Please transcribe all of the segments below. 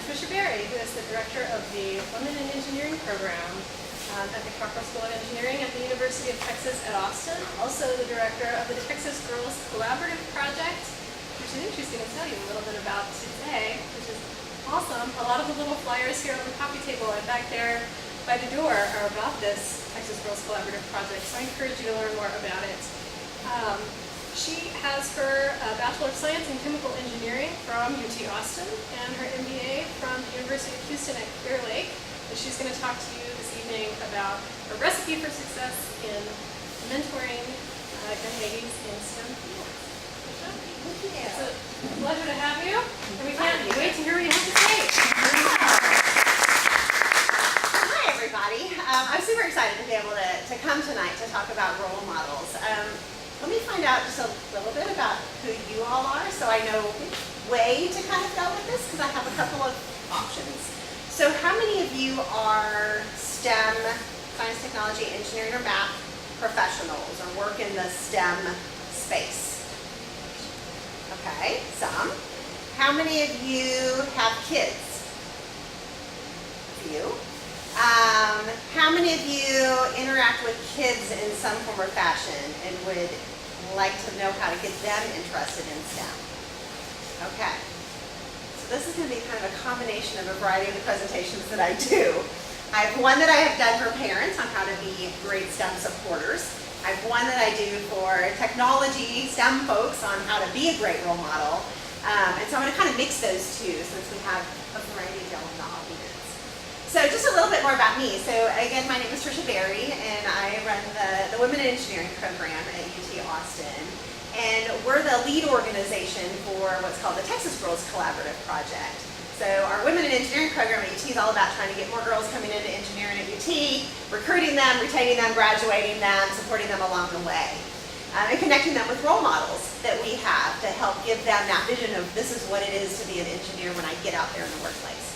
Tricia Berry, who is the director of the Women in Engineering program at the Cockrell School of Engineering at the University of Texas at Austin. Also the director of the Texas Girls Collaborative Project, which I think she's going to tell you a little bit about today, which is awesome. A lot of the little flyers here on the coffee table and back there by the door are about this Texas Girls Collaborative Project, so I encourage you to learn more about it. She has her Bachelor of Science in Chemical Engineering from UT Austin and her MBA from the University of Houston at Clear Lake. And she's going to talk to you this evening about a recipe for success in mentoring young ladies in STEM fields. It's a pleasure to have you, and we can't wait to hear what you have to say. Hi, everybody. I'm super excited to be able to come tonight to talk about role models. Let me find out just a little bit about who you all are so I know which way to kind of go with this, because I have a couple of options. So how many of you are STEM, science, technology, engineering, or math professionals or work in the STEM space? Okay, some. How many of you have kids? A few. How many of you interact with kids in some form or fashion and would like to know how to get them interested in STEM? Okay. So this is going to be kind of a combination of a variety of the presentations that I do. I have one that I have done for parents on how to be great STEM supporters. I have one that I do for technology STEM folks on how to be a great role model. And so I'm going to kind of mix those two since we have a variety of y'all in the audience. So just a little bit more about me. So again, my name is Tricia Berry, and I run the Women in Engineering program at UT Austin. And we're the lead organization for what's called the Texas Girls Collaborative Project. So our Women in Engineering program at UT is all about trying to get more girls coming into engineering at UT, recruiting them, retaining them, graduating them, supporting them along the way. And connecting them with role models that we have to help give them that vision of this is what it is to be an engineer when I get out there in the workplace.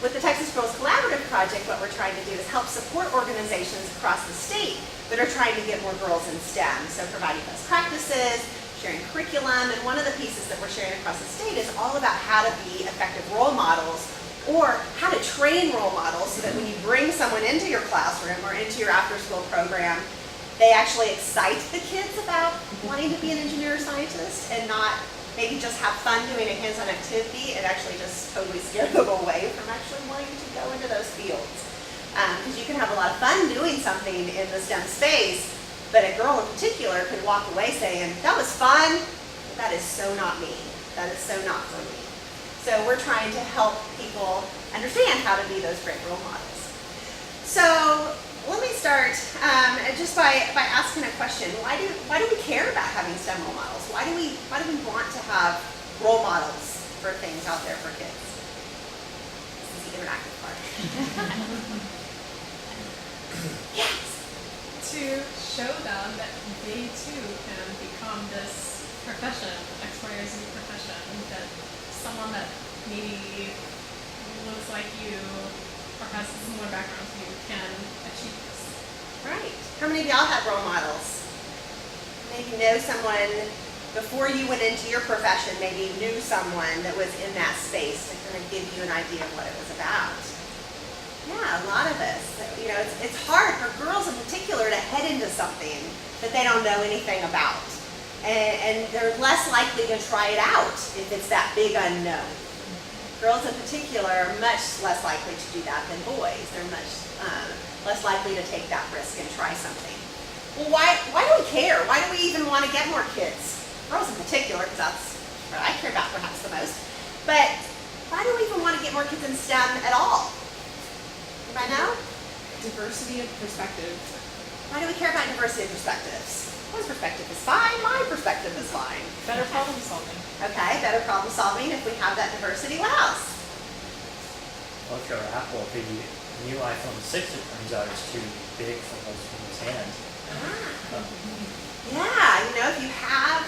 With the Texas Girls Collaborative Project, what we're trying to do is help support organizations across the state that are trying to get more girls in STEM. So providing best practices, sharing curriculum, and one of the pieces that we're sharing across the state is all about how to be effective role models or how to train role models so that when you bring someone into your classroom or into your after-school program, they actually excite the kids about wanting to be an engineer or scientist and not maybe just have fun doing a hands-on activity and actually just totally scare them away from actually wanting to go into those fields. Because you can have a lot of fun doing something in the STEM space, but a girl in particular could walk away saying, that was fun, but that is so not me. That is so not for me. So we're trying to help people understand how to be those great role models. So let me start just by asking a question. Why do we care about having STEM role models? Why do we want to have role models for things out there for kids? This is the interactive part. Yes. To show them that they too can become this profession, X, Y, or Z profession, that someone that maybe looks like you or has a similar background to you can achieve this. Right. How many of y'all have role models? Maybe know someone before you went into your profession, maybe knew someone that was in that space to kind of give you an idea of what it was about. Yeah, a lot of us. You know, it's hard for girls in particular to head into something that they don't know anything about. And they're less likely to try it out if it's that big unknown. Girls in particular are much less likely to do that than boys. They're much less likely to take that risk and try something. Well, why do we care? Why do we even want to get more kids? Girls in particular, because that's what I care about perhaps the most. But why do we even want to get more kids in STEM at all? Anybody know? Diversity of perspective. Why do we care about diversity of perspectives? One's perspective is fine, my perspective is fine. Better problem solving. Okay, better problem solving if we have that diversity. What else? Well, if you're Apple, the new iPhone 6, it turns out, is too big for most people's hands. Yeah, you know, if you have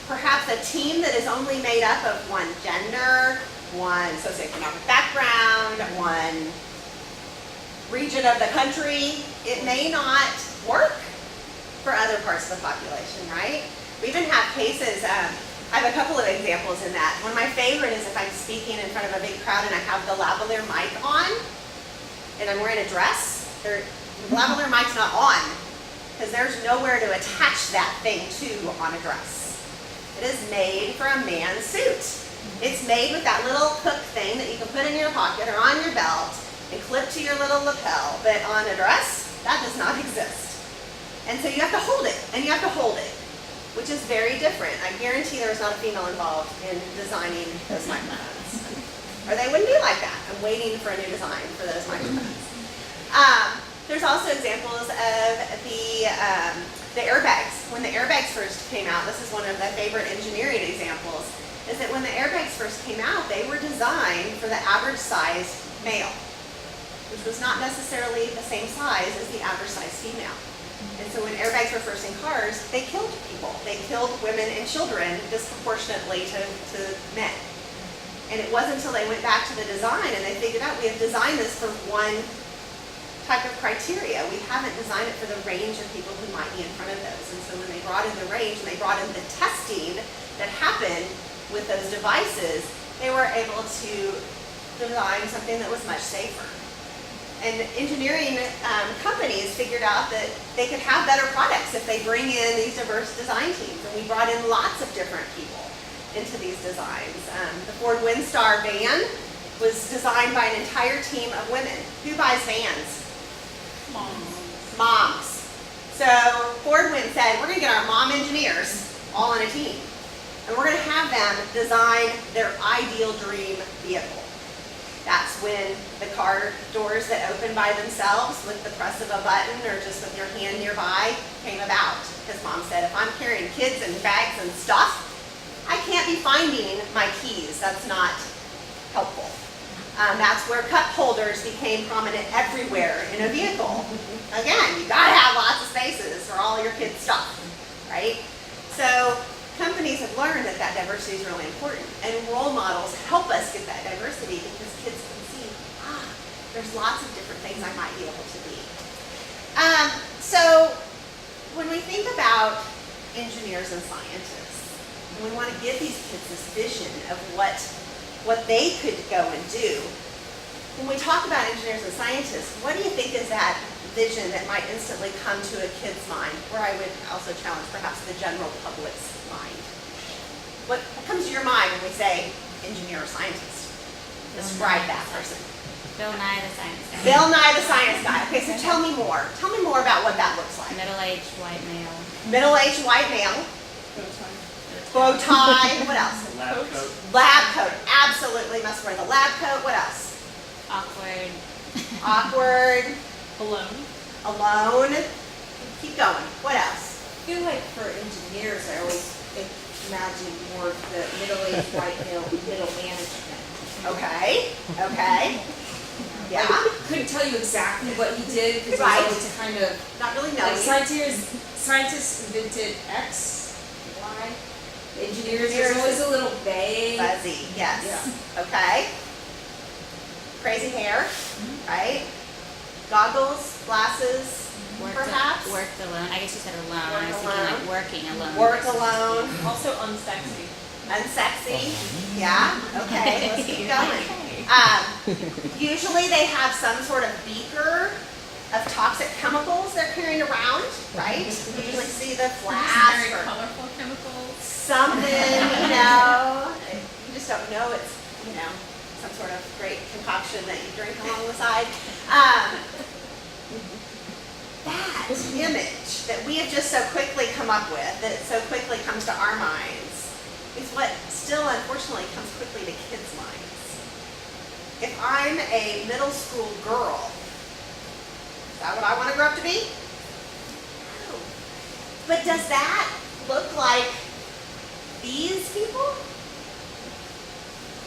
perhaps a team that is only made up of one gender, one socioeconomic background, one region of the country, it may not work for other parts of the population, right? We even have cases, I I have a couple of examples in that. One of my favorite is if I'm speaking in front of a big crowd and I have the lavalier mic on, and I'm wearing a dress. The lavalier mic's not on, because there's nowhere to attach that thing to on a dress. It is made for a man's suit. It's made with that little hook thing that you can put in your pocket or on your belt and clip to your little lapel. But on a dress, that does not exist. And so you have to hold it, and you have to hold it, which is very different. I guarantee there was not a female involved in designing those microphones. Or they wouldn't be like that. I'm waiting for a new design for those microphones. There's also examples of the airbags. When the airbags first came out, this is one of the favorite engineering examples, is that when the airbags first came out, they were designed for the average size male, which was not necessarily the same size as the average size female. And so when airbags were first in cars, they killed people. They killed women and children disproportionately to men. And it wasn't until they went back to the design and they figured out we have designed this for one type of criteria. We haven't designed it for the range of people who might be in front of those. And so when they brought in the range and they brought in the testing that happened with those devices, they were able to design something that was much safer. And engineering companies figured out that they could have better products if they bring in these diverse design teams. And we brought in lots of different people into these designs. The Ford Windstar van was designed by an entire team of women. Who buys vans? Moms. So Ford Wind said, we're going to get our mom engineers all on a team. And we're going to have them design their ideal dream vehicle. That's when the car doors that open by themselves with the press of a button or just with your hand nearby came about. Because mom said, if I'm carrying kids and bags and stuff, I can't be finding my keys. That's not helpful. That's where cup holders became prominent everywhere in a vehicle. Again, you gotta have lots of spaces for all your kids' stuff, right? So companies have learned that diversity is really important, and role models help us get that diversity because kids can see, there's lots of different things I might be able to be. So when we think about engineers and scientists, and we want to give these kids this vision of what they could go and do. When we talk about engineers and scientists, what do you think is that vision that might instantly come to a kid's mind, or I would also challenge perhaps the general public's mind? What comes to your mind when we say engineer or scientist? Describe that person. Bill Nye the Science Guy. Bill Nye the Science Guy. Okay, so tell me more. Tell me more about what that looks like. Middle-aged white male. Middle-aged white male. Bow tie. What else? Lab coat. Lab coat. Absolutely must wear the lab coat. What else? Awkward. Awkward. Alone. Alone. Keep going. What else? I feel like for engineers, I always imagine more of the middle-aged white male, middle management. Okay. Okay. Yeah. I couldn't tell you exactly what he did because Right. it was always to kind of Not really like knowing. scientists invented X, Y. Engineers Engineers is always a little vague. Fuzzy. Yes. Yeah. Okay. Crazy hair. Right. Goggles, glasses, perhaps. Worked alone. I guess you said alone. I Work was thinking alone. like working alone. Work alone. Also unsexy. Unsexy. Yeah. Okay. Let's keep going. Usually they have some sort of beaker of toxic chemicals they're carrying around, right? You usually see the flask Very or colorful chemicals. something, you just don't know it's, some sort of great concoction that you drink along the side. That image that we have just so quickly come up with, that so quickly comes to our minds, is what still unfortunately comes quickly to kids' minds. If I'm a middle school girl, is that what I want to grow up to be? No. But does that look like these people?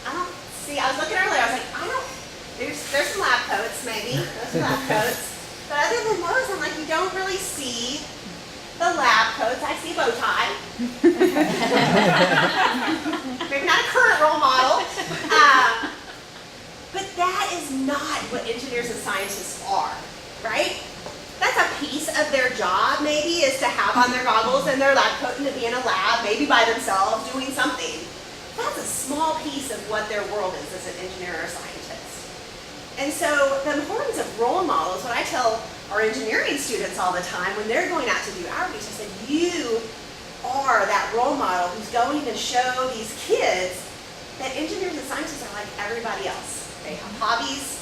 I don't see. I was looking earlier. I was like, there's some lab coats, maybe. Those are lab coats. But other than those, I'm like, you don't really see the lab coats. I see a bow tie. Maybe not a current role model. But that is not what engineers and scientists are, right? That's a piece of their job maybe is to have on their goggles and their lab coat and to be in a lab, maybe by themselves doing something. That's a small piece of what their world is as an engineer or scientist. And so the importance of role models, what I tell our engineering students all the time when they're going out to do outreach, I said, you are that role model who's going to show these kids that engineers and scientists are like everybody else. They have hobbies,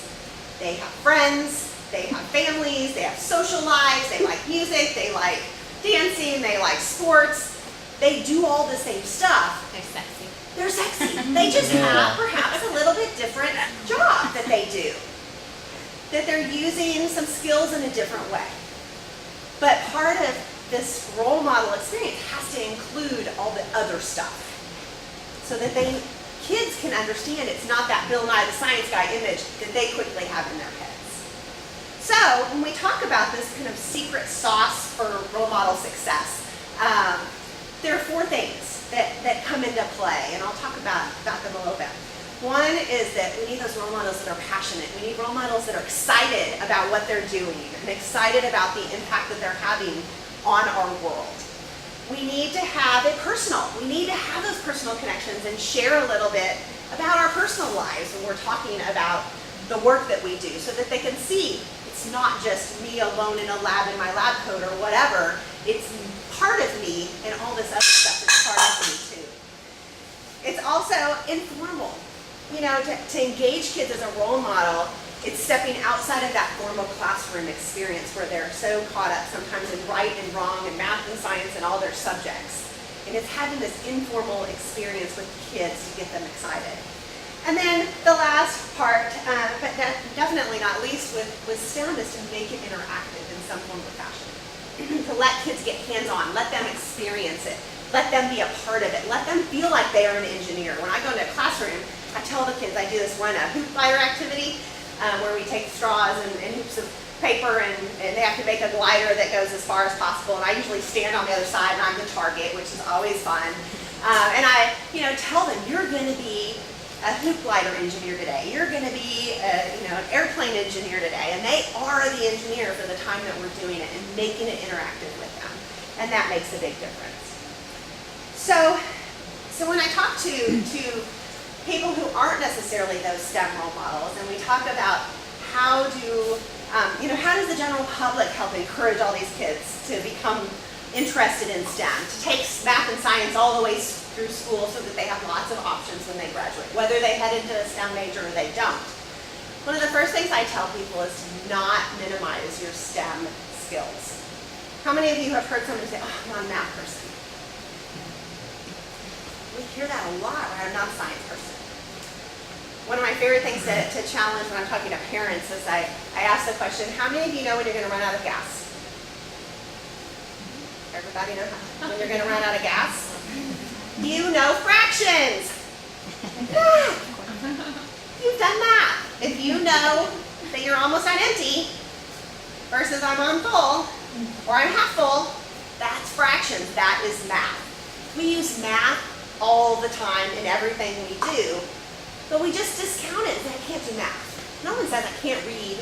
they have friends, they have families, they have social lives, they like music, they like dancing, they like sports. They do all the same stuff. They're sexy. They're sexy. They just have perhaps a little bit different job that they do. That they're using some skills in a different way. But part of this role model experience has to include all the other stuff. So that kids can understand it's not that Bill Nye the Science Guy image that they quickly have in their heads. So when we talk about this kind of secret sauce for role model success, there are 4 things that come into play, and I'll talk about them a little bit. One is that we need those role models that are passionate. We need role models that are excited about what they're doing and excited about the impact that they're having on our world. We need to have it personal. We need to have those personal connections and share a little bit about our personal lives when we're talking about the work that we do so that they can see it's not just me alone in a lab in my lab coat or whatever. It's part of me and all this other stuff is part of me too. It's also informal. You know, to engage kids as a role model, it's stepping outside of that formal classroom experience where they're so caught up sometimes in right and wrong and math and science and all their subjects. And it's having this informal experience with kids to get them excited. And then the last part, but definitely not least with STEM, is to make it interactive in some form or fashion. To let kids get hands-on, let them experience it, let them be a part of it, let them feel like they are an engineer. When I go into a classroom, I tell the kids, I do this one hoop glider activity where we take straws and hoops of paper and they have to make a glider that goes as far as possible. And I usually stand on the other side and I'm the target, which is always fun. And I, tell them, you're going to be a hoop glider engineer today. You're going to be, an airplane engineer today. And they are the engineer for the time that we're doing it and making it interactive with them. And that makes a big difference. So when I talk to people who aren't necessarily those STEM role models, and we talk about how does the general public help encourage all these kids to become interested in STEM, to take math and science all the way through school so that they have lots of options when they graduate, whether they head into a STEM major or they don't. One of the first things I tell people is to not minimize your STEM skills. How many of you have heard somebody say, oh, I'm not a math person? We hear that a lot, right? I'm not a science person. One of my favorite things to challenge when I'm talking to parents is I ask the question, how many of you know when you're going to run out of gas? Everybody know when you're going to run out of gas? You know fractions. You've done that. If you know that you're almost on empty versus I'm on full or I'm half full, that's fractions. That is math. We use math all the time in everything we do, but we just discount it and say, I can't do math. No one says I can't read,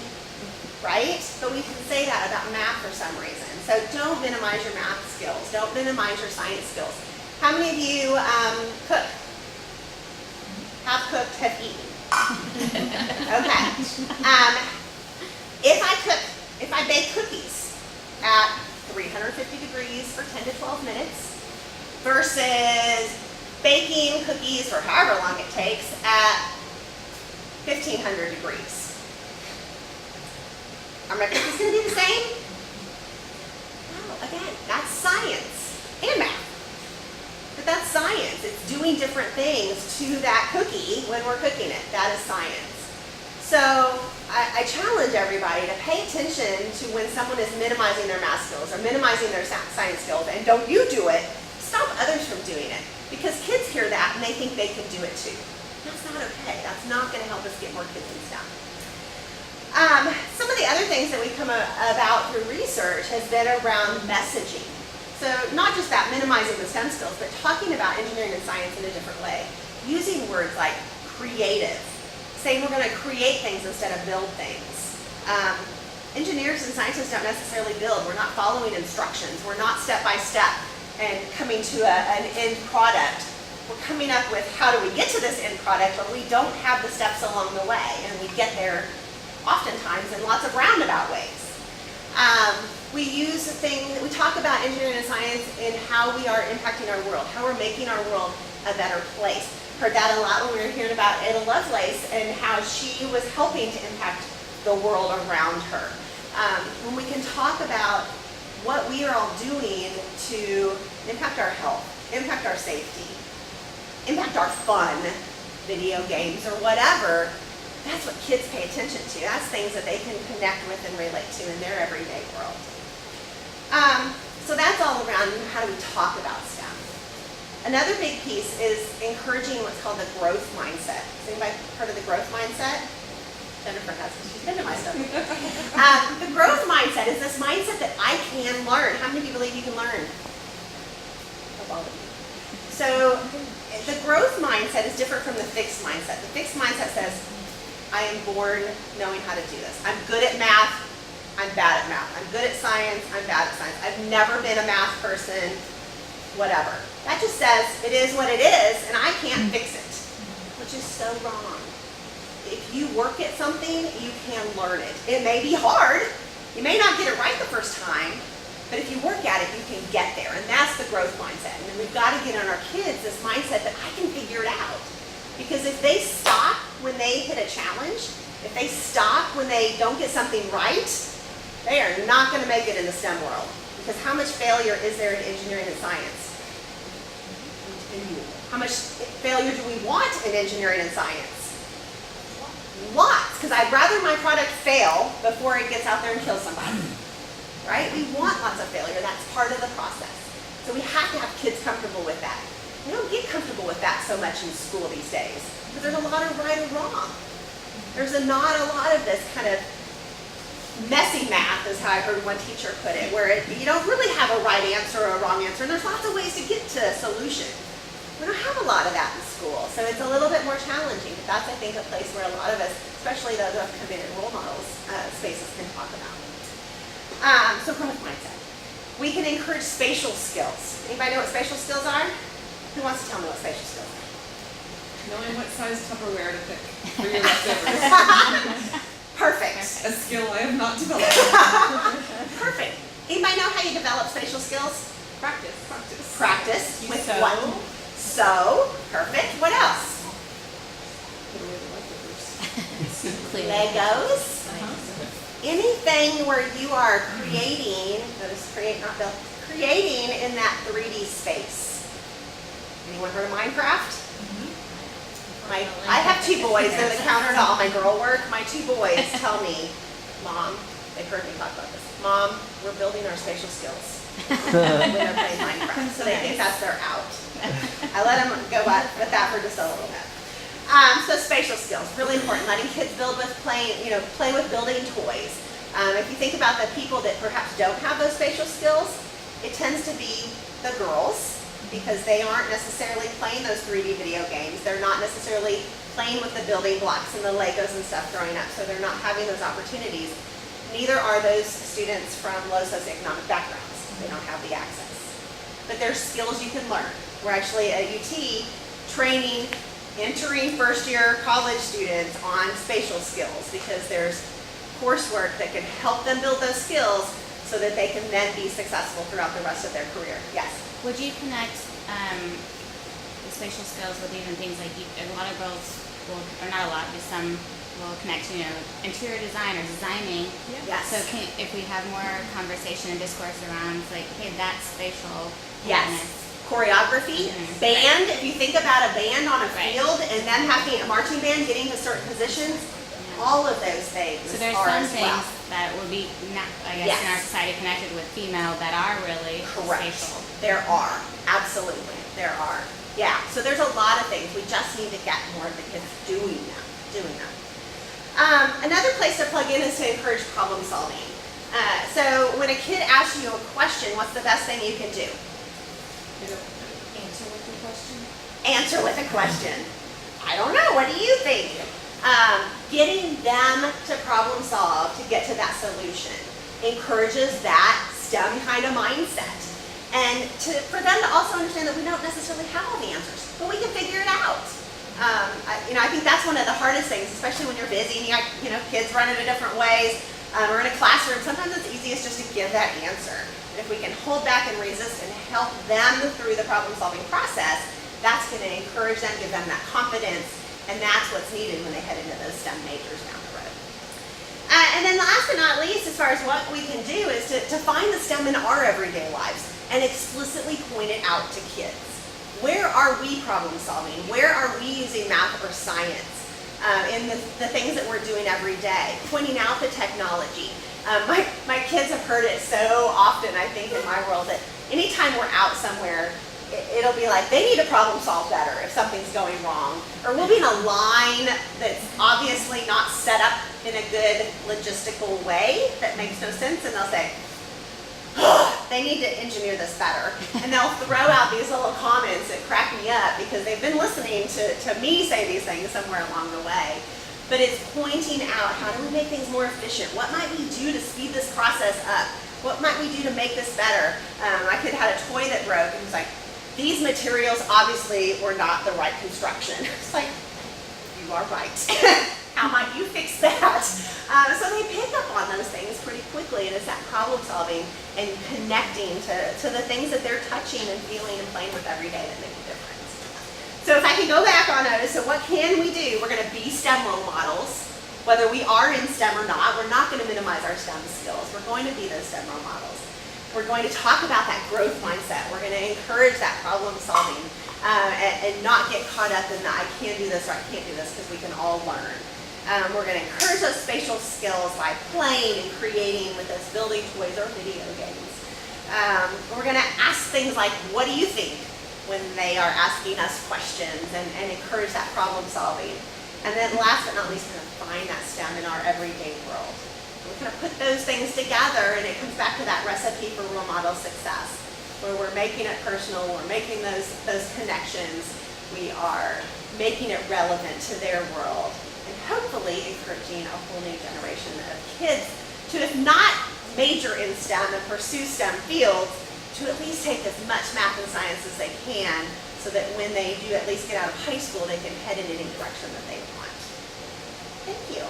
right? But we can say that about math for some reason. So don't minimize your math skills. Don't minimize your science skills. How many of you cook? Have cooked, have eaten? Okay. If I bake cookies at 350 degrees for 10 to 12 minutes versus baking cookies for however long it takes at 1500 degrees, are my cookies going to be the same? No, again, that's science and math. But that's science. It's doing different things to that cookie when we're cooking it. That is science. So I challenge everybody to pay attention to when someone is minimizing their math skills or minimizing their science skills, and don't you do it, stop others from doing it. Because kids hear that and they think they can do it too. That's not okay. That's not going to help us get more kids in STEM. Some of the other things that we've come about through research has been around messaging. So not just that, minimizing the STEM skills, but talking about engineering and science in a different way. Using words like creative. Saying we're going to create things instead of build things. engineers and scientists don't necessarily build. We're not following instructions. We're not step by step and coming to an end product. We're coming up with how do we get to this end product, but we don't have the steps along the way, and we get there oftentimes in lots of roundabout ways. We talk about engineering and science in how we are impacting our world, how we're making our world a better place. Heard that a lot when we were hearing about Ada Lovelace and how she was helping to impact the world around her. When we can talk about what we are all doing to impact our health, impact our safety, impact our fun, video games or whatever, that's what kids pay attention to. That's things that they can connect with and relate to in their everyday world. So that's all around how do we talk about STEM. Another big piece is encouraging what's called the growth mindset. Has anybody heard of the growth mindset? Jennifer has. She's been to my stuff. The growth mindset is this mindset that I can learn. How many of you believe you can learn? Of all of you. So the growth mindset is different from the fixed mindset. The fixed mindset says, I am born knowing how to do this. I'm good at math. I'm bad at math. I'm good at science. I'm bad at science. I've never been a math person, whatever. That just says it is what it is, and I can't fix it, which is so wrong. If you work at something, you can learn it. It may be hard. You may not get it right the first time, but if you work at it, you can get there, and that's the growth mindset. And we've got to get on our kids this mindset that I can figure it out. Because if they stop when they hit a challenge, if they stop when they don't get something right, they are not going to make it in the STEM world. Because how much failure is there in engineering and science? How much failure do we want in engineering and science? Lots, because I'd rather my product fail before it gets out there and kills somebody. Right? We want lots of failure. That's part of the process. So we have to have kids comfortable with that. We don't get comfortable with that so much in school these days, because there's a lot of right or wrong. There's not a lot of this kind of messy math, is how I heard one teacher put it, where you don't really have a right answer or a wrong answer, and there's lots of ways to get to a solution. We don't have a lot of that in school, so it's a little bit more challenging, but that's, I think, a place where a lot of us, especially those who have come in role models spaces, can talk about. So growth mindset. We can encourage spatial skills. Anybody know what spatial skills are? Who wants to tell me what spatial skills are? Knowing what size Tupperware to pick for your leftovers. Perfect. A skill I have not developed. Perfect. Anybody know how you develop spatial skills? Practice. Practice. You With sew. what? Sew. Perfect. What else? Put away the leftovers. Clear. Legos. Anything where you are creating, notice create, not build, creating in that 3D space. Anyone heard of Minecraft? I have two boys. They're the counter to all my girl work. My two boys tell me, Mom, they've heard me talk about this. Mom, we're building our spatial skills when they're playing Minecraft. So they think that's their out. I let them go with that for just a little bit. So spatial skills, really important. Letting kids build with play with building toys. If you think about the people that perhaps don't have those spatial skills, it tends to be the girls, because they aren't necessarily playing those 3D video games. They're not necessarily playing with the building blocks and the Legos and stuff growing up, so they're not having those opportunities. Neither are those students from low socioeconomic backgrounds. They don't have the access. But there's skills you can learn. We're actually at UT training entering first-year college students on spatial skills, because there's coursework that can help them build those skills so that they can then be successful throughout the rest of their career. Yes? Would you connect the spatial skills with even things like a lot of girls will, or not a lot, but some will connect, interior design or designing. Yes. So if we have more conversation and discourse around, like, hey, that's spatial Yes. awareness. Choreography, Mhm. band. If you think about a band on a Right. field and then having a marching band getting to certain positions, all of those things So there's are some as things well. that would be, I guess, Yes. in our society connected with female that are really Correct. spatial. There are. Absolutely. There are. Yeah. So there's a lot of things. We just need to get more of the kids doing them. Another place to plug in is to encourage problem solving. So when a kid asks you a question, what's the best thing you can do? Answer with your question. Answer with a question. I don't know. What do you think? Getting them to problem solve to get to that solution encourages that STEM kind of mindset. And for them to also understand that we don't necessarily have all the answers, but we can figure it out. I think that's one of the hardest things, especially when you're busy and you got, kids running in different ways, or in a classroom. Sometimes it's easiest just to give that answer. And if we can hold back and resist and help them through the problem-solving process, that's going to encourage them, give them that confidence, and that's what's needed when they head into those STEM majors down the road. And then last but not least, as far as what we can do is to find the STEM in our everyday lives and explicitly point it out to kids. Where are we problem solving? Where are we using math or science in the things that we're doing every day? Pointing out the technology. My kids have heard it so often, I think, in my world, that anytime we're out somewhere, it'll be like, they need to problem solve better if something's going wrong. Or we'll be in a line that's obviously not set up in a good logistical way that makes no sense, and they'll say, they need to engineer this better. And they'll throw out these little comments that crack me up because they've been listening to me say these things somewhere along the way. But it's pointing out, how do we make things more efficient? What might we do to speed this process up? What might we do to make this better? My kid had a toy that broke and was like, these materials obviously were not the right construction. It's like, you are right. How might you fix that? So they pick up on those things pretty quickly, and it's that problem solving and connecting to the things that they're touching and feeling and playing with every day that make a difference. So if I can go back on those, so what can we do? We're going to be STEM role models. Whether we are in STEM or not, we're not going to minimize our STEM skills. We're going to be those STEM role models. We're going to talk about that growth mindset. We're going to encourage that problem solving and not get caught up in the I can't do this or I can't do this, because we can all learn. We're going to encourage those spatial skills by playing and creating with us, building toys or video games. We're going to ask things like, what do you think, when they are asking us questions, and encourage that problem solving. And then last but not least, kind of find that STEM in our everyday world. We kind of put those things together, and it comes back to that recipe for role model success, where we're making it personal, we're making those connections, we are making it relevant to their world, and hopefully encouraging a whole new generation of kids to, if not major in STEM and pursue STEM fields, to at least take as much math and science as they can, so that when they do at least get out of high school, they can head in any direction that they want. Thank you.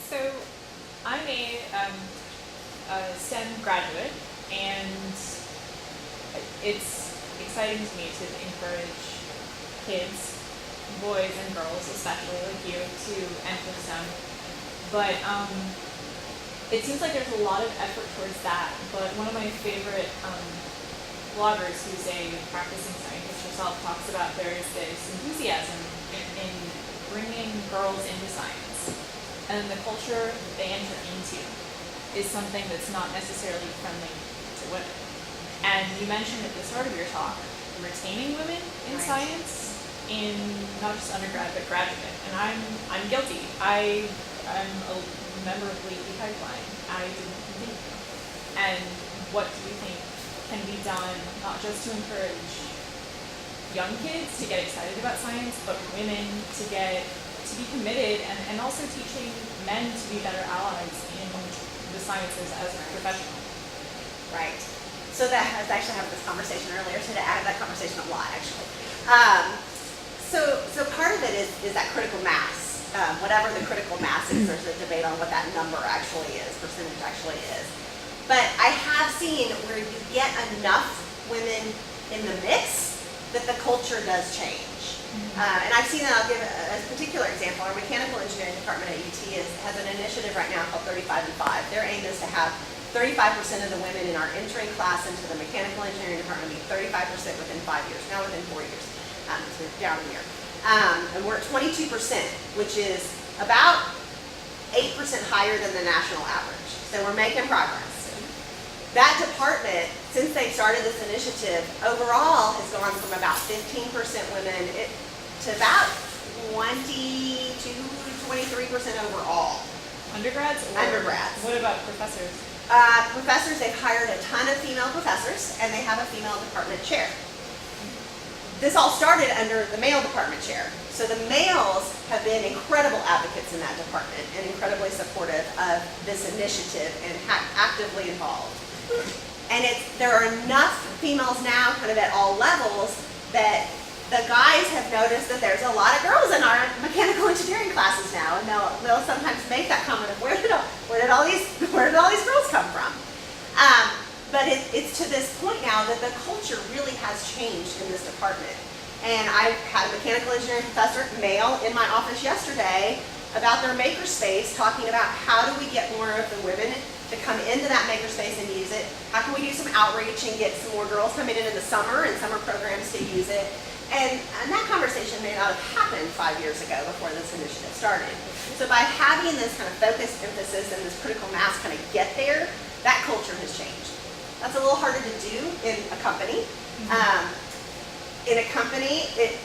So I'm a STEM graduate, and it's exciting to me to encourage kids, boys and girls especially like you, to enter STEM. But it seems like there's a lot of effort towards that. But one of my favorite bloggers, who's a practicing scientist herself, talks about there's this enthusiasm in bringing girls into science, and the culture they enter into is something that's not necessarily friendly to women. And you mentioned at the start of your talk retaining women in science, in not just undergrad but graduate, and I'm guilty. I'm a member of Leaky Pipeline. I didn't continue. And what do you think can be done, not just to encourage young kids to get excited about science, but women to be committed, and also teaching men to be better allies in the sciences as a professional? Right. So that I was actually having this conversation earlier today. I have that conversation a lot, actually. So part of it is that critical mass. Whatever the critical mass is, there's a debate on what that number actually is, percentage actually is. But I have seen where you get enough women in the mix that the culture does change. And I've seen that. I'll give a particular example. Our mechanical engineering department at UT has an initiative right now called 35 and 5. Their aim is to have 35% of the women in our entering class into the mechanical engineering department be 35% within 5 years, now within 4 years. So we're down a year. And we're at 22%, which is about 8% higher than the national average. So we're making progress. That department, since they started this initiative, overall has gone from about 15% women to about 22, 23% overall. Undergrads? Or Undergrads. what about professors? Professors, they've hired a ton of female professors, and they have a female department chair. This all started under the male department chair. So the males have been incredible advocates in that department and incredibly supportive of this initiative and actively involved. And there are enough females now kind of at all levels that the guys have noticed that there's a lot of girls in our mechanical engineering classes now, and they'll sometimes make that comment of where did all these girls come from? But it's to this point now that the culture really has changed in this department. And I had a mechanical engineering professor, male, in my office yesterday about their makerspace, talking about how do we get more of the women to come into that makerspace and use it? How can we do some outreach and get some more girls coming in the summer and summer programs to use it? And that conversation may not have happened 5 years ago before this initiative started. So by having this kind of focused emphasis and this critical mass kind of get there, that culture has changed. That's a little harder to do in a company. In a company, it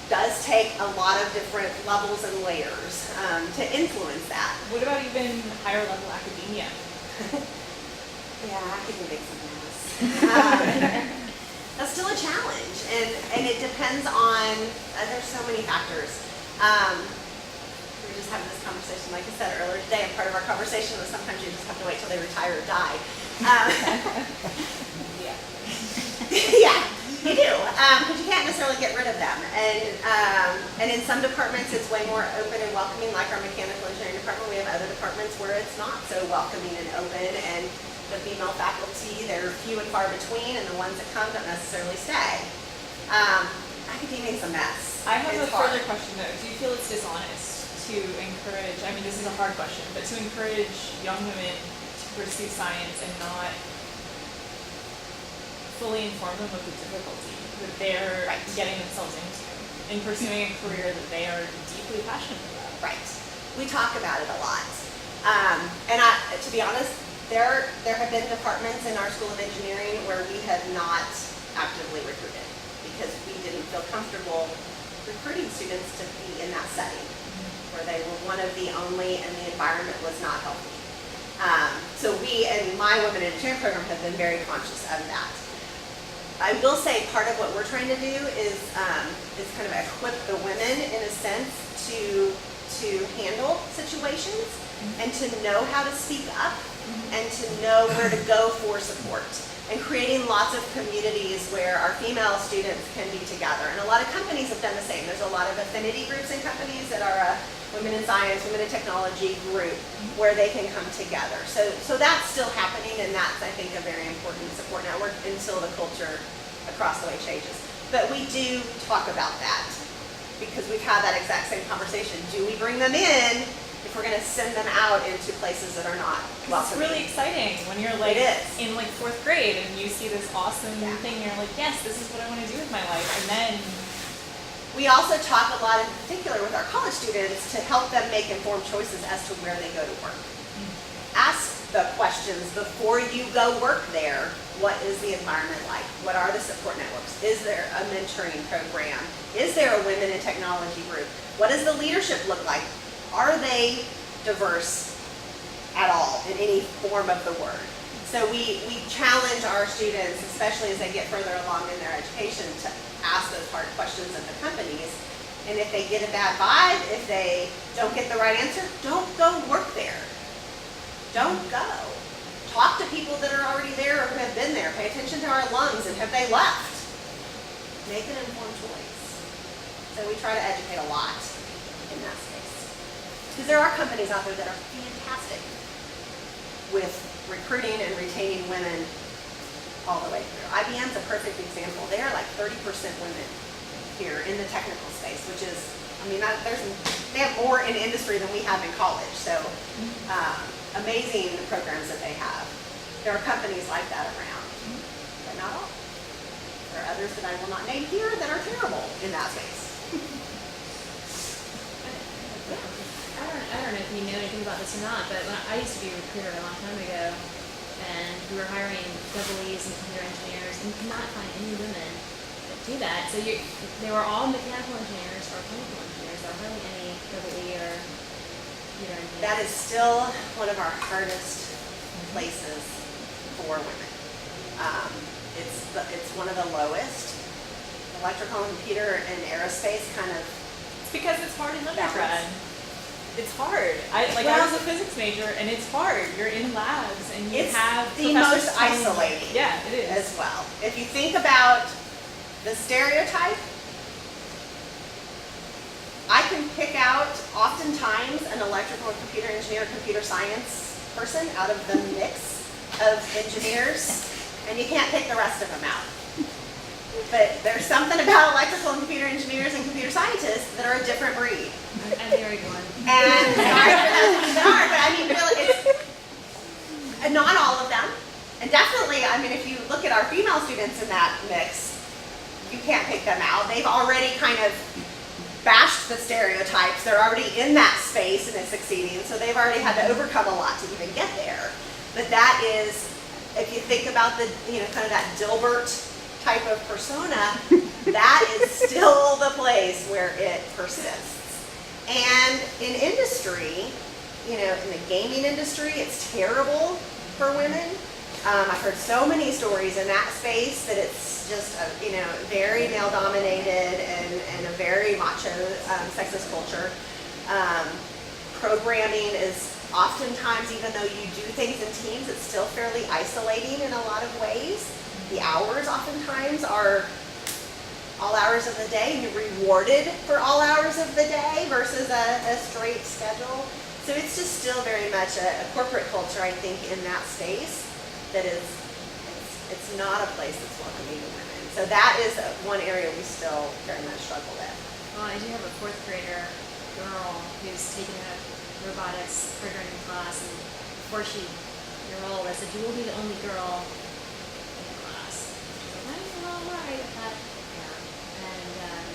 does take a lot of different levels and layers to influence that. What about even higher level academia? Yeah, academics is a mess. That's still a challenge, and it depends on, there's so many factors. We were just having this conversation, like I said earlier today, and part of our conversation was sometimes you just have to wait till they retire or die. Yeah. Yeah, you do, because you can't necessarily get rid of them. And in some departments, it's way more open and welcoming, like our mechanical engineering department. We have other departments where it's not so welcoming and open, and the female faculty, they're few and far between, and the ones that come don't necessarily stay. Academia is a mess. I have It's a further hard. question though. Do you feel it's dishonest to encourage, I mean this is a hard question, but to encourage young women to pursue science and not fully inform them of the difficulty that they're Right. getting themselves into in pursuing a career that they are deeply passionate about? Right. We talk about it a lot. And to be honest, there have been departments in our School of Engineering where we have not actively recruited because we didn't feel comfortable recruiting students to be in that setting where they were one of the only and the environment was not healthy. So we and my Women in Engineering program have been very conscious of that. I will say part of what we're trying to do is kind of equip the women in a sense to handle situations and to know how to speak up and to know where to go for support, and creating lots of communities where our female students can be together. And a lot of companies have done the same. There's a lot of affinity groups in companies that are a Women in Science, Women in Technology group where they can come together. So that's still happening, and that's, I think, a very important support network until the culture across the way changes. But we do talk about that because we've had that exact same conversation. Do we bring them in if we're going to send them out into places that are not It's welcoming? really exciting when you're like It is. in like 4th grade and you see this awesome Yeah. thing and you're like, yes, this is what I want to do with my life. And then We also talk a lot in particular with our college students to help them make informed choices as to where they go to work. Ask the questions before you go work there. What is the environment like? What are the support networks? Is there a mentoring program? Is there a Women in Technology group? What does the leadership look like? Are they diverse at all in any form of the word? So we challenge our students, especially as they get further along in their education, to ask those hard questions of the companies. And if they get a bad vibe, if they don't get the right answer, don't go work there. Don't go. Talk to people that are already there or who have been there. Pay attention to our lungs and have they left. Make an informed choice. So we try to educate a lot in that space. Because there are companies out there that are fantastic with recruiting and retaining women all the way through. IBM's a perfect example. They are like 30% women here in the technical space, which is, I mean, they have more in industry than we have in college. So amazing the programs that they have. There are companies like that around, but not all. There are others that I will not name here that are terrible in that space. I don't know if you know anything about this or not, but when I used to be a recruiter a long time ago, and we were hiring double E's and computer engineers, and you could not find any women that do that. So they were all mechanical engineers or chemical engineers. There were hardly any double E or computer engineers. That is still one of our hardest places for women. It's one of the lowest. Electrical and computer and aerospace kind of. It's because it's hard in undergrad. Balance. It's hard. I Well, was a physics major, and it's hard. You're in labs, and you It's have the professors most telling you- isolating. Yeah, it is. As well. If you think about the stereotype, I can pick out oftentimes an electrical or computer engineer, computer science person out of the mix of engineers, and you can't pick the rest of them out. But there's something about electrical and computer engineers and computer scientists that are a different breed. I'm married one. And sorry for those that are, but I mean, really, it's not all of them. And definitely, I mean, if you look at our female students in that mix, you can't pick them out. They've already kind of bashed the stereotypes. They're already in that space and it's succeeding, so they've already had to overcome a lot to even get there. But that is, if you think about the, kind of that Dilbert type of persona, that is still the place where it persists. And in industry, in the gaming industry, it's terrible for women. I've heard so many stories in that space that it's just, very male dominated and a very macho, sexist culture. Programming is oftentimes, even though you do things in teams, it's still fairly isolating in a lot of ways. The hours oftentimes are all hours of the day, and you're rewarded for all hours of the day versus a straight schedule. So it's just still very much a corporate culture, I think, in that space that is, it's not a place that's welcoming to women. So that is one area we still very much struggle with. Well, I do have a fourth grader girl who's taking a robotics programming class, and before she enrolled, I said, "You will be the only girl in the class." She's like, "I'm all right with that." Yeah. And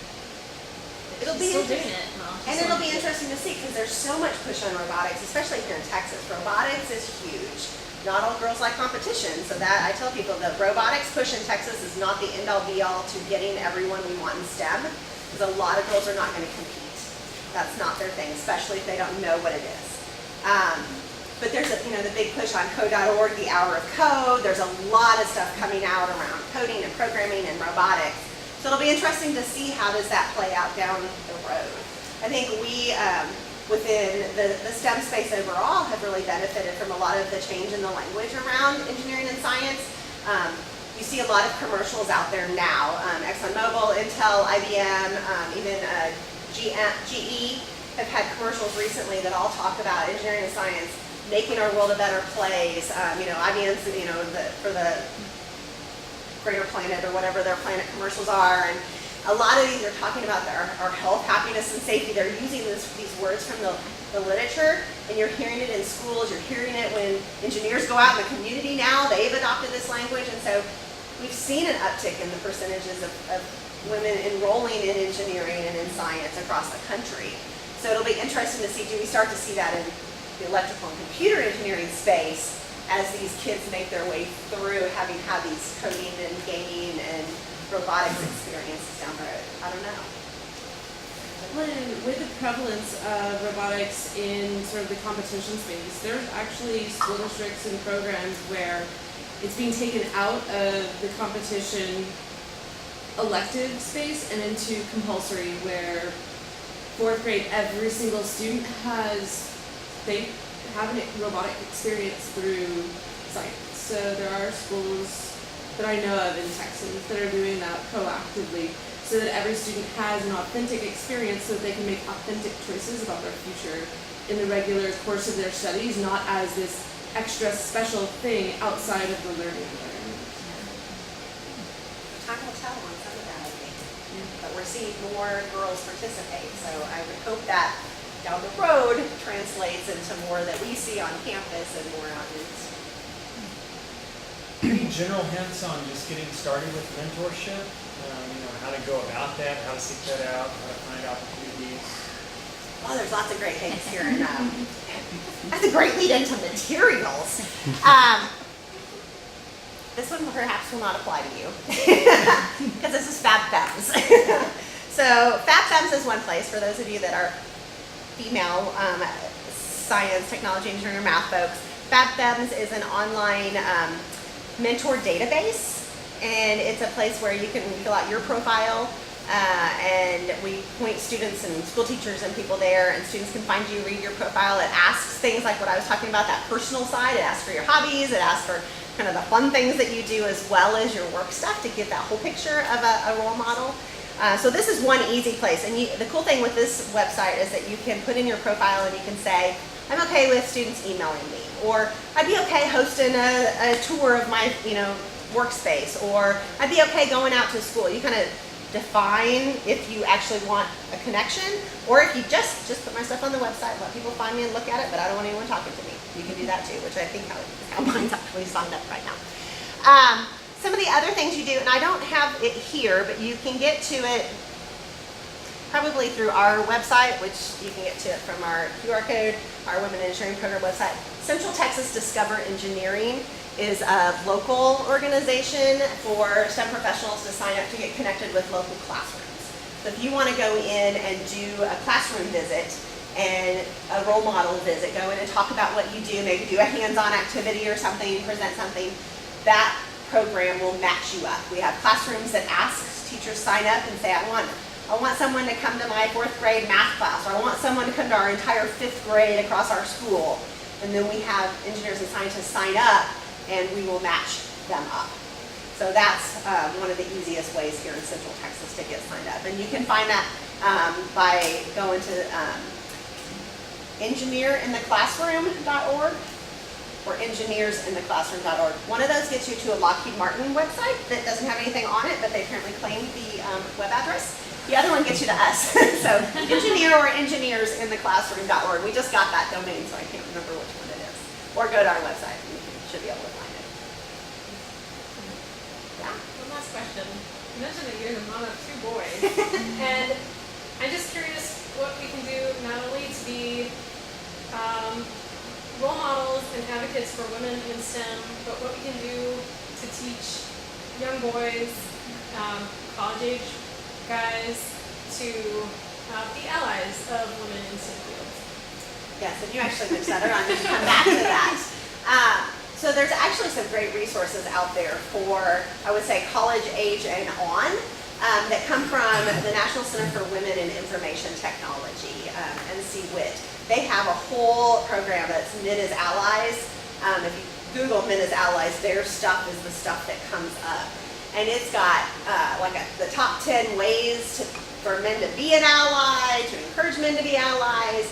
It'll she's be still doing interesting. it. Well, she's And still it'll be doing it. interesting to see because there's so much push on robotics, especially here in Texas. Robotics is huge. Not all girls like competition, so that I tell people the robotics push in Texas is not the end all be all to getting everyone we want in STEM, because a lot of girls are not going to compete. That's not their thing, especially if they don't know what it is. But there's the big push on code.org, the hour of code. There's a lot of stuff coming out around coding and programming and robotics. So it'll be interesting to see how does that play out down the road. I think we, within the STEM space overall, have really benefited from a lot of the change in the language around engineering and science. You see a lot of commercials out there now. ExxonMobil, Intel, IBM, even GE have had commercials recently that all talk about engineering and science making our world a better place. IBM's, for the Greater Planet or whatever their planet commercials are. And a lot of these are talking about our health, happiness, and safety. They're using these words from the literature, and you're hearing it in schools. You're hearing it when engineers go out in the community now. They've adopted this language, and so we've seen an uptick in the percentages of women enrolling in engineering and in science across the country. So it'll be interesting to see, do we start to see that in the electrical and computer engineering space as these kids make their way through having had these coding and gaming and robotics experiences down the road? I don't know. Well, and with the prevalence of robotics in sort of the competition space, there's actually school districts and programs where it's being taken out of the competition elective space and into compulsory, where fourth grade, every single student they have a robotic experience through science. So there are schools that I know of in Texas that are doing that proactively, so that every student has an authentic experience so that they can make authentic choices about their future in the regular course of their studies, not as this extra special thing outside of the learning environment. Time will tell on some of that, I think. But we're seeing more girls participate, so I would hope that down the road translates into more that we see on campus and more out in. Any general hints on just getting started with mentorship? How to go about that, how to seek that out, how to find opportunities? Well, there's lots of great things here, and that's a great lead into materials. This one perhaps will not apply to you, because this is Fab Fems. So Fab Fems is one place for those of you that are female science, technology, engineering, or math folks. FabFems is an online mentor database, and it's a place where you can fill out your profile, and we point students and school teachers and people there, and students can find you, read your profile. It asks things like what I was talking about, that personal side. It asks for your hobbies. It asks for kind of the fun things that you do as well as your work stuff to get that whole picture of a role model. So this is one easy place, and the cool thing with this website is that you can put in your profile and you can say, I'm okay with students emailing me, or I'd be okay hosting a tour of my workspace, or I'd be okay going out to school. You kind of define if you actually want a connection, or if you just put my stuff on the website, let people find me and look at it, but I don't want anyone talking to me. You can do that too, which I think is how mine's actually signed up right now. Some of the other things you do, and I don't have it here, but you can get to it probably through our website, which you can get to it from our QR code, our Women in Engineering Program website. Central Texas Discover Engineering is a local organization for STEM professionals to sign up to get connected with local classrooms. So if you want to go in and do a classroom visit and a role model visit, go in and talk about what you do, maybe do a hands-on activity or something, present something, that program will match you up. We have classrooms that ask teachers sign up and say, I want someone to come to my 4th grade math class, or I want someone to come to our entire 5th grade across our school. And then we have engineers and scientists sign up, and we will match them up. So that's one of the easiest ways here in Central Texas to get signed up. And you can find that by going to engineerintheclassroom.org or engineersintheclassroom.org. One of those gets you to a Lockheed Martin website that doesn't have anything on it, but they apparently claimed the web address. The other one gets you to us. So engineer or engineersintheclassroom.org. We just got that domain, so I can't remember which one it is. Or go to our website and you should be able to find it. Yeah. One last question. You mentioned that you're the mom of 2 boys, and I'm just curious what we can do not only to be role models and advocates for women in STEM, but what we can do to teach young boys, college-age guys, to be allies of women in STEM fields. Yes, and you actually mentioned that, or I'm going to come back to that. So there's actually some great resources out there for, I would say, college age and on, that come from the National Center for Women in Information Technology, NCWIT. They have a whole program that's Men as Allies. If you Google Men as Allies, their stuff is the stuff that comes up. And it's got the top 10 ways for men to be an ally, to encourage men to be allies.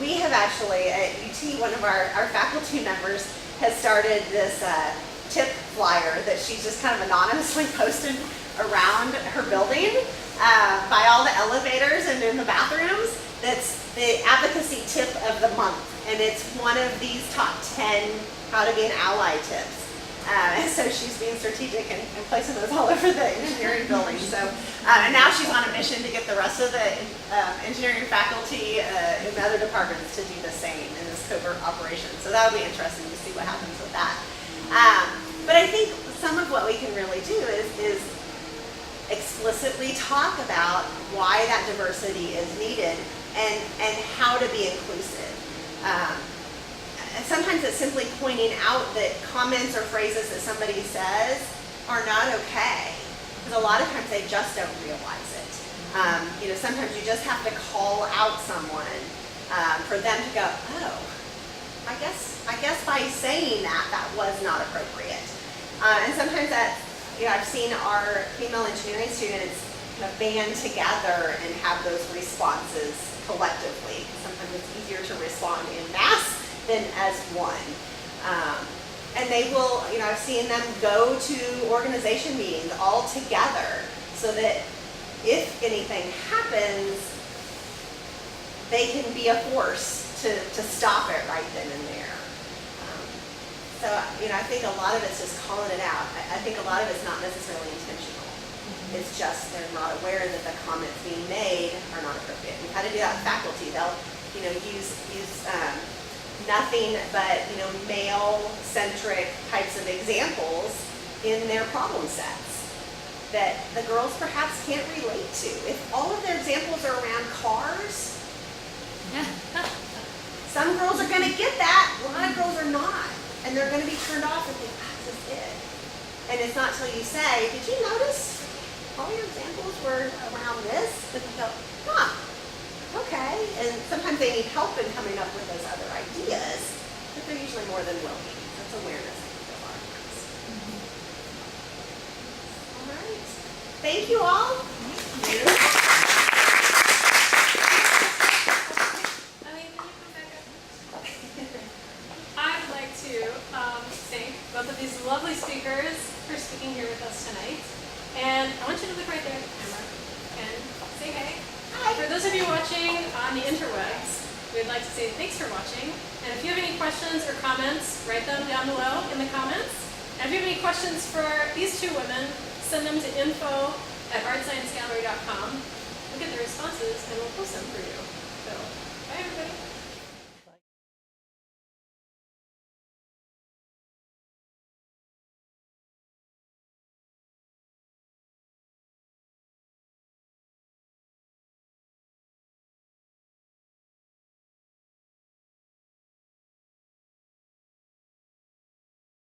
We have actually, at UT, one of our faculty members has started this tip flyer that she's just kind of anonymously posted around her building by all the elevators and in the bathrooms. That's the advocacy tip of the month, and it's one of these top 10 how to be an ally tips. And so she's being strategic and placing those all over the engineering building. So, and now she's on a mission to get the rest of the engineering faculty in other departments to do the same in this covert operation. So that would be interesting to see what happens with that. But I think some of what we can really do is explicitly talk about why that diversity is needed and how to be inclusive. And sometimes it's simply pointing out that comments or phrases that somebody says are not okay. Because a lot of times they just don't realize it. Sometimes you just have to call out someone for them to go, oh, I guess by saying that was not appropriate. And sometimes that, I've seen our female engineering students kind of band together and have those responses collectively. Sometimes it's easier to respond in mass than as one. And they will, I've seen them go to organization meetings all together so that if anything happens, they can be a force to stop it right then and there. So, I think a lot of it's just calling it out. I think a lot of it's not necessarily intentional. It's just they're not aware that the comments being made are not appropriate. We've had to do that with faculty. They'll, use nothing but, male-centric types of examples in their problem sets that the girls perhaps can't relate to. If all of their examples are around cars, some girls are going to get that, right? and they're gonna be turned off and think, this is it. And it's not till you say, did you notice all your examples were around this? And you go, okay. And sometimes they need help in coming up with those other ideas, but they're usually more than willing. That's awareness, I think, a lot of times. All right. Thank you all. Eileen, can you come back up? I'd like to thank both of these lovely speakers for speaking here with us tonight. And I want you to look right there at the camera and say hey. Hi. For those of you watching on the interwebs, we'd like to say thanks for watching. And if you have any questions or comments, write them down below in the comments. And if you have any questions for these two women, send them to info@Art.Science.Gallery.com. We'll get the responses and we'll post them for you.